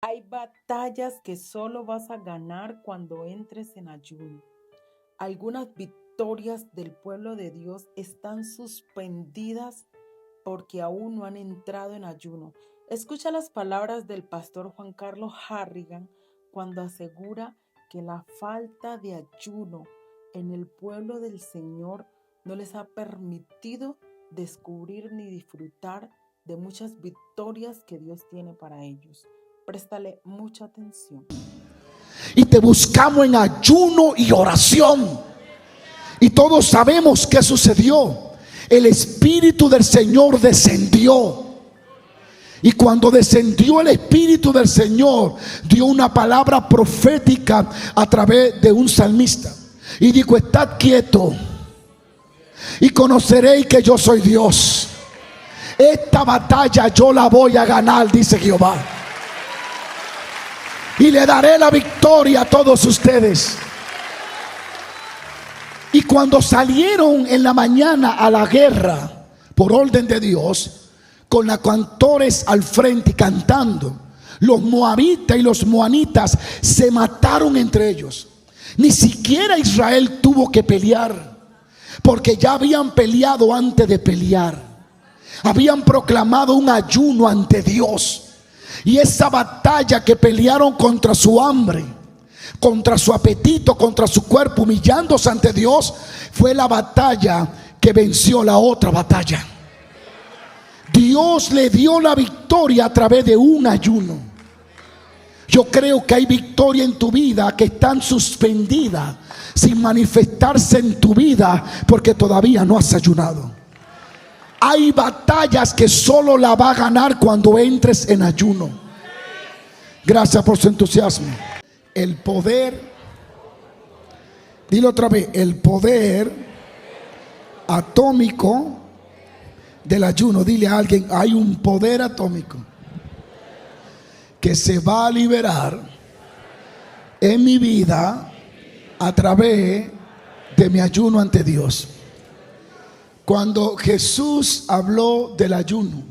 Hay batallas que solo vas a ganar cuando entres en ayuno. Algunas victorias del pueblo de Dios están suspendidas porque aún no han entrado en ayuno. Escucha las palabras del pastor Juan Carlos Harrigan cuando asegura que la falta de ayuno en el pueblo del Señor no les ha permitido descubrir ni disfrutar de muchas victorias que Dios tiene para ellos. Préstale mucha atención. Y te buscamos en ayuno y oración. Y todos sabemos qué sucedió. El Espíritu del Señor descendió. Y cuando descendió el Espíritu del Señor, dio una palabra profética a través de un salmista. Y dijo: estad quieto y conoceréis que yo soy Dios. Esta batalla yo la voy a ganar, dice Jehová. Y le daré la victoria a todos ustedes. Y cuando salieron en la mañana a la guerra, por orden de Dios, con los cantores al frente y cantando, los moabitas y los moanitas se mataron entre ellos. Ni siquiera Israel tuvo que pelear, porque ya habían peleado antes de pelear. Habían proclamado un ayuno ante Dios. Y esa batalla que pelearon contra su hambre, contra su apetito, contra su cuerpo, humillándose ante Dios, fue la batalla que venció la otra batalla. Dios le dio la victoria a través de un ayuno. Yo creo que hay victoria en tu vida que están suspendidas sin manifestarse en tu vida porque todavía no has ayunado. Hay batallas que solo la va a ganar cuando entres en ayuno. Gracias por su entusiasmo. El poder, dilo otra vez, el poder atómico del ayuno. Dile a alguien: hay un poder atómico que se va a liberar en mi vida a través de mi ayuno ante Dios. Cuando Jesús habló del ayuno,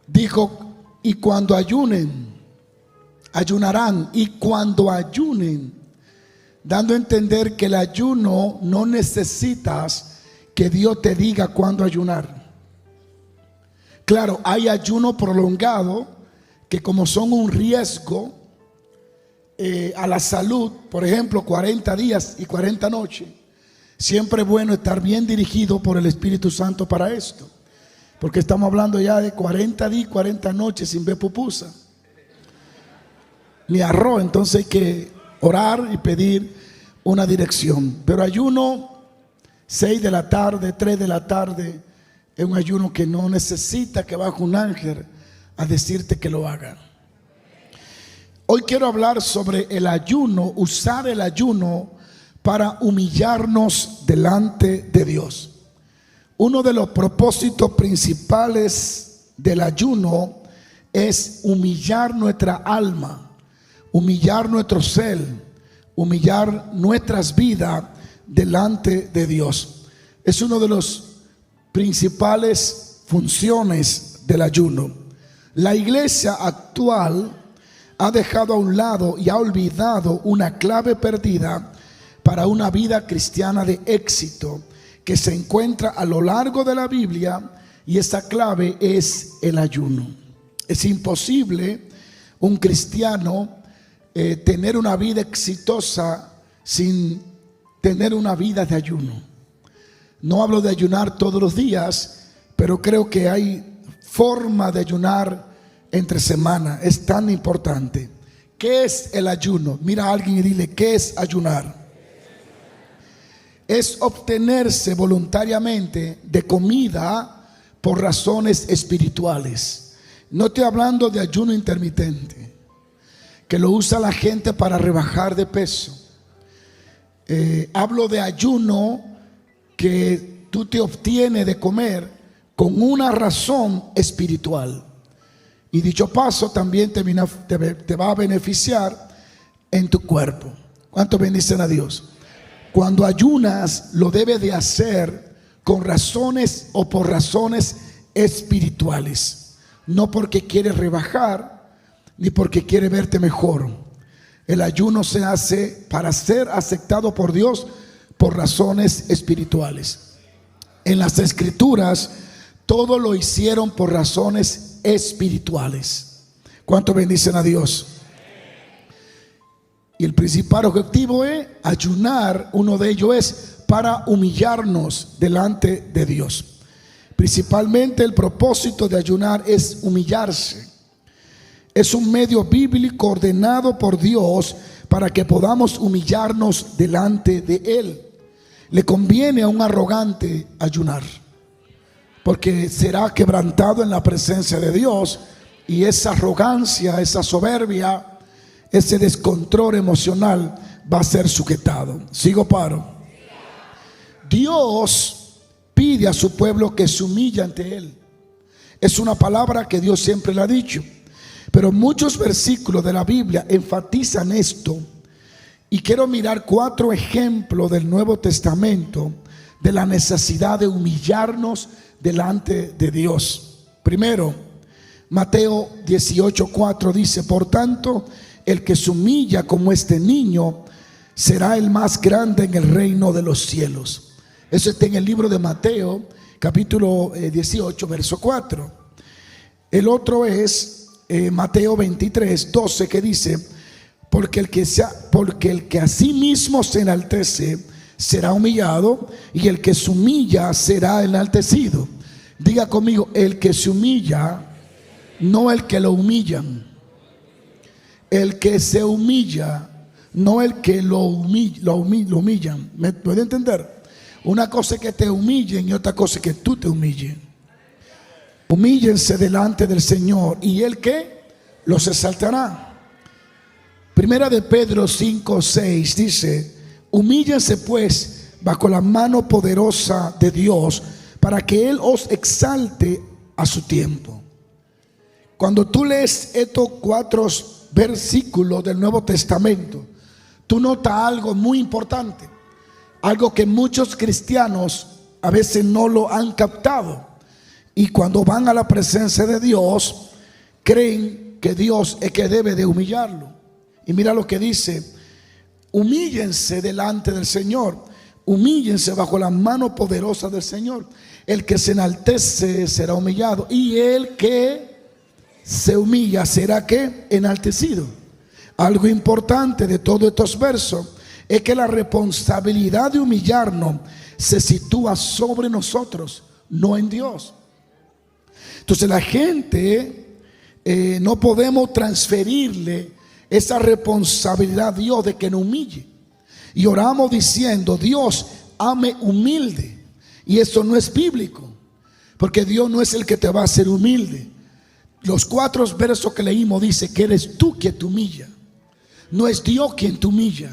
dijo: y cuando ayunen, ayunarán. Y cuando ayunen, dando a entender que el ayuno no necesitas que Dios te diga cuándo ayunar. Claro, hay ayuno prolongado que, como son un riesgo a la salud, por ejemplo 40 días y 40 noches, siempre es bueno estar bien dirigido por el Espíritu Santo para esto, porque estamos hablando ya de 40 días y 40 noches sin ver pupusa ni arroz. Entonces hay que orar y pedir una dirección. Pero ayuno 6 de la tarde, 3 de la tarde, es un ayuno que no necesita que baje un ángel a decirte que lo haga. Hoy quiero hablar sobre el ayuno, usar el ayuno para humillarnos delante de Dios. Uno de los propósitos principales del ayuno es humillar nuestra alma, humillar nuestro ser, humillar nuestras vidas delante de Dios. Es una de las principales funciones del ayuno. La iglesia actual ha dejado a un lado y ha olvidado una clave perdida para una vida cristiana de éxito que se encuentra a lo largo de la Biblia, y esa clave es el ayuno. Es imposible un cristiano tener una vida exitosa sin tener una vida de ayuno. No hablo de ayunar todos los días, pero creo que hay forma de ayunar entre semana. Es tan importante. ¿Qué es el ayuno? Mira a alguien y dile: ¿qué es ayunar? Es obtenerse voluntariamente de comida por razones espirituales. No estoy hablando de ayuno intermitente, que lo usa la gente para rebajar de peso. Hablo de ayuno que tú te obtienes de comer con una razón espiritual. Y dicho paso también te va a beneficiar en tu cuerpo. ¿Cuántos bendicen a Dios? Cuando ayunas, lo debes de hacer con razones o por razones espirituales. No porque quieres rebajar, ni porque quiere verte mejor. El ayuno se hace para ser aceptado por Dios por razones espirituales. En las Escrituras, todo lo hicieron por razones espirituales. ¿Cuánto bendicen a Dios? Y el principal objetivo es ayunar. Uno de ellos es para humillarnos delante de Dios. Principalmente el propósito de ayunar es humillarse. Es un medio bíblico ordenado por Dios para que podamos humillarnos delante de Él. Le conviene a un arrogante ayunar, porque será quebrantado en la presencia de Dios, y esa arrogancia, esa soberbia, ese descontrol emocional va a ser sujetado. Sigo paro. Dios pide a su pueblo que se humille ante Él. Es una palabra que Dios siempre le ha dicho, pero muchos versículos de la Biblia enfatizan esto. Y quiero mirar 4 ejemplos del Nuevo Testamento de la necesidad de humillarnos delante de Dios. Primero, Mateo 18:4 dice: por tanto, el que se humilla como este niño será el más grande en el reino de los cielos. Eso está en el libro de Mateo, capítulo 18, verso 4. El otro es Mateo 23:12, que dice: porque el que a sí mismo se enaltece será humillado, y el que se humilla será enaltecido. Diga conmigo: el que se humilla, no el que lo humillan. El que se humilla, no el que lo humillan. ¿Me puede entender? Una cosa es que te humillen y otra cosa es que tú te humilles. Humíllense delante del Señor y Él que los exaltará. Primera de Pedro 5:6 dice: humíllense pues bajo la mano poderosa de Dios, para que Él os exalte a su tiempo. Cuando tú lees estos 4 versículos del Nuevo Testamento, tú notas algo muy importante, algo que muchos cristianos a veces no lo han captado, y cuando van a la presencia de Dios creen que Dios es que debe de humillarlo. Y mira lo que dice: humíllense delante del Señor, humíllense bajo la mano poderosa del Señor. El que se enaltece será humillado, y el que se humilla será ¿qué? Enaltecido. Algo importante de todos estos versos es que la responsabilidad de humillarnos se sitúa sobre nosotros, no en Dios. Entonces la gente no podemos transferirle esa responsabilidad a Dios de que nos humille. Y oramos diciendo: Dios, hame humilde. Y eso no es bíblico, porque Dios no es el que te va a hacer humilde. Los 4 versos que leímos dice que eres tú quien te humilla. No es Dios quien te humilla.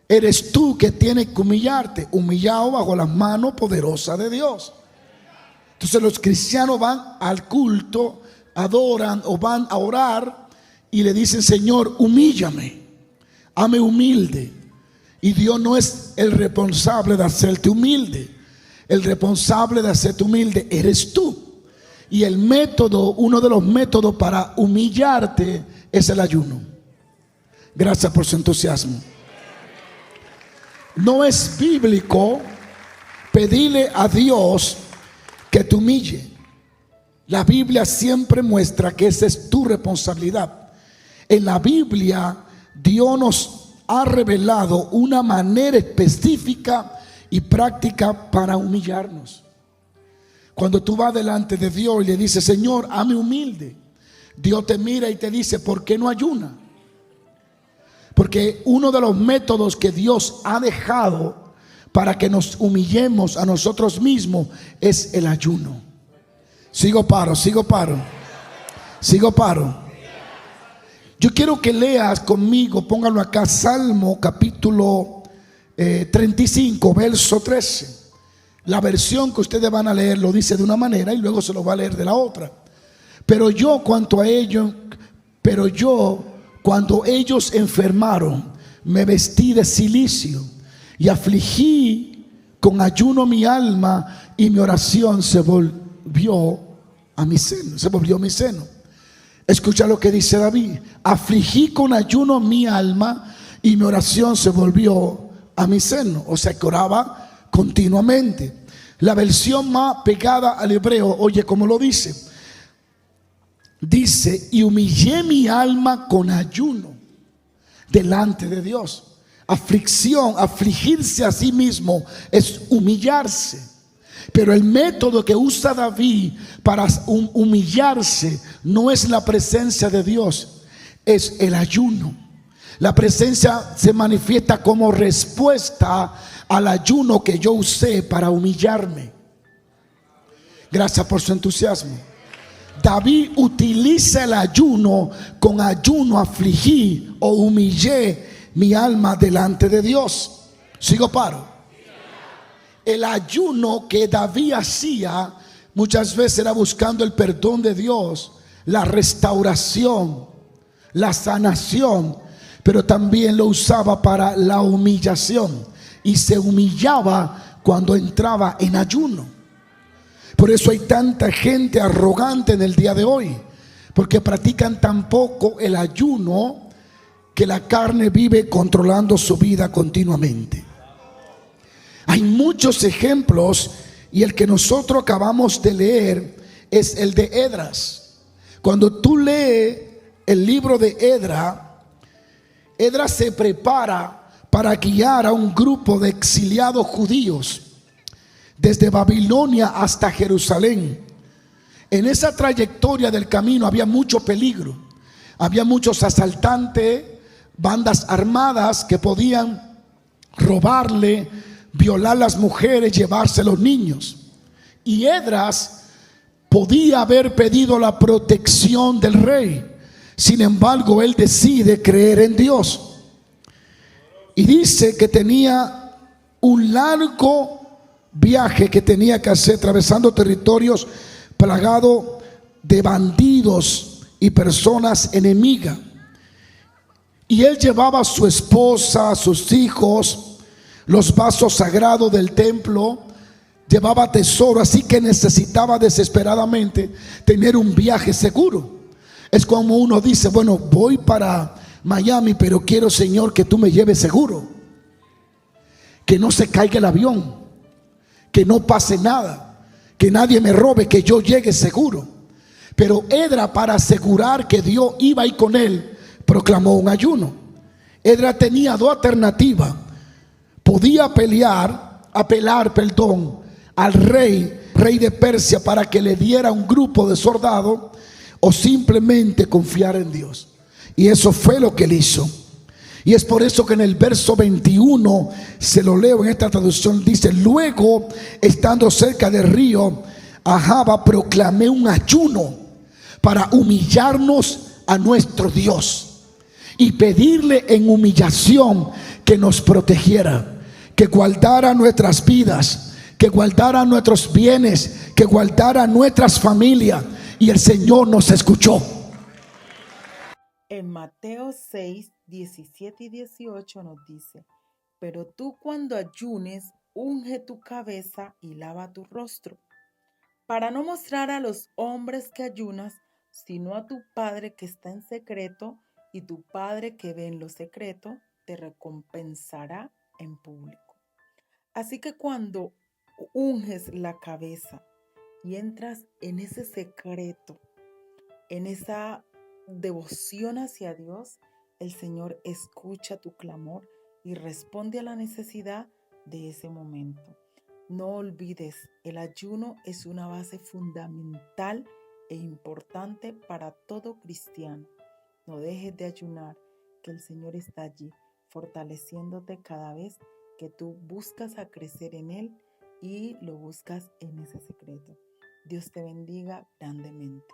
Eres tú que tienes que humillarte, humillado bajo la mano poderosa de Dios. Entonces los cristianos van al culto, adoran o van a orar y le dicen: Señor, humíllame, hame humilde. Y Dios no es el responsable de hacerte humilde. El responsable de hacerte humilde eres tú. Y el método, uno de los métodos para humillarte es el ayuno. Gracias por su entusiasmo. No es bíblico pedirle a Dios que te humille. La Biblia siempre muestra que esa es tu responsabilidad. En la Biblia Dios nos ha revelado una manera específica y práctica para humillarnos. Cuando tú vas delante de Dios y le dices: Señor, hame humilde, Dios te mira y te dice: ¿por qué no ayuna? Porque uno de los métodos que Dios ha dejado para que nos humillemos a nosotros mismos es el ayuno. Sigo paro. Yo quiero que leas conmigo, póngalo acá, Salmo capítulo 35, verso 13. La versión que ustedes van a leer lo dice de una manera y luego se lo va a leer de la otra. Pero yo cuando ellos enfermaron, me vestí de cilicio y afligí con ayuno mi alma, y mi oración se volvió mi seno. Escucha lo que dice David: afligí con ayuno mi alma y mi oración se volvió a mi seno. O sea que oraba continuamente. La versión más pegada al hebreo, oye cómo lo dice. Dice: y humillé mi alma con ayuno delante de Dios. Aflicción, afligirse a sí mismo es humillarse. Pero el método que usa David para humillarse no es la presencia de Dios, es el ayuno. La presencia se manifiesta como respuesta al ayuno que yo usé para humillarme. Gracias por su entusiasmo. David utiliza el ayuno. Con ayuno afligí o humillé mi alma delante de Dios. Sigo paro. El ayuno que David hacía muchas veces era buscando el perdón de Dios, la restauración, la sanación, pero también lo usaba para la humillación, y se humillaba cuando entraba en ayuno. Por eso hay tanta gente arrogante en el día de hoy, porque practican tan poco el ayuno que la carne vive controlando su vida continuamente. Hay muchos ejemplos, y el que nosotros acabamos de leer es el de Esdras. Cuando tú lees el libro de Esdras se prepara para guiar a un grupo de exiliados judíos desde Babilonia hasta Jerusalén. En esa trayectoria del camino había mucho peligro. Había muchos asaltantes, bandas armadas que podían robarle, violar las mujeres, llevarse los niños. Y Esdras podía haber pedido la protección del rey. Sin embargo, él decide creer en Dios. Y dice que tenía un largo viaje que tenía que hacer, atravesando territorios plagados de bandidos y personas enemigas. Y él llevaba a su esposa, a sus hijos, los vasos sagrados del templo, llevaba tesoro, así que necesitaba desesperadamente tener un viaje seguro. Es como uno dice: bueno, voy para Miami, pero quiero, Señor, que tú me lleves seguro, que no se caiga el avión, que no pase nada, que nadie me robe, que yo llegue seguro. Pero Esdras, para asegurar que Dios iba ahí con él, proclamó un ayuno. Esdras tenía dos alternativas. Podía apelar al rey de Persia para que le diera un grupo de soldados, o simplemente confiar en Dios. Y eso fue lo que él hizo. Y es por eso que en el verso 21, se lo leo en esta traducción, dice: luego, estando cerca del río Ahava, proclamé un ayuno para humillarnos a nuestro Dios y pedirle en humillación que nos protegiera, que guardara nuestras vidas, que guardara nuestros bienes, que guardara nuestras familias. Y el Señor nos escuchó. En Mateo 6, 17 y 18 nos dice: pero tú, cuando ayunes, unge tu cabeza y lava tu rostro, para no mostrar a los hombres que ayunas, sino a tu Padre que está en secreto, y tu Padre que ve en lo secreto te recompensará en público. Así que cuando unges la cabeza y entras en ese secreto, en esa devoción hacia Dios, el Señor escucha tu clamor y responde a la necesidad de ese momento. No olvides, el ayuno es una base fundamental e importante para todo cristiano. No dejes de ayunar, que el Señor está allí, fortaleciéndote cada vez que tú buscas a crecer en Él y lo buscas en ese secreto. Dios te bendiga grandemente.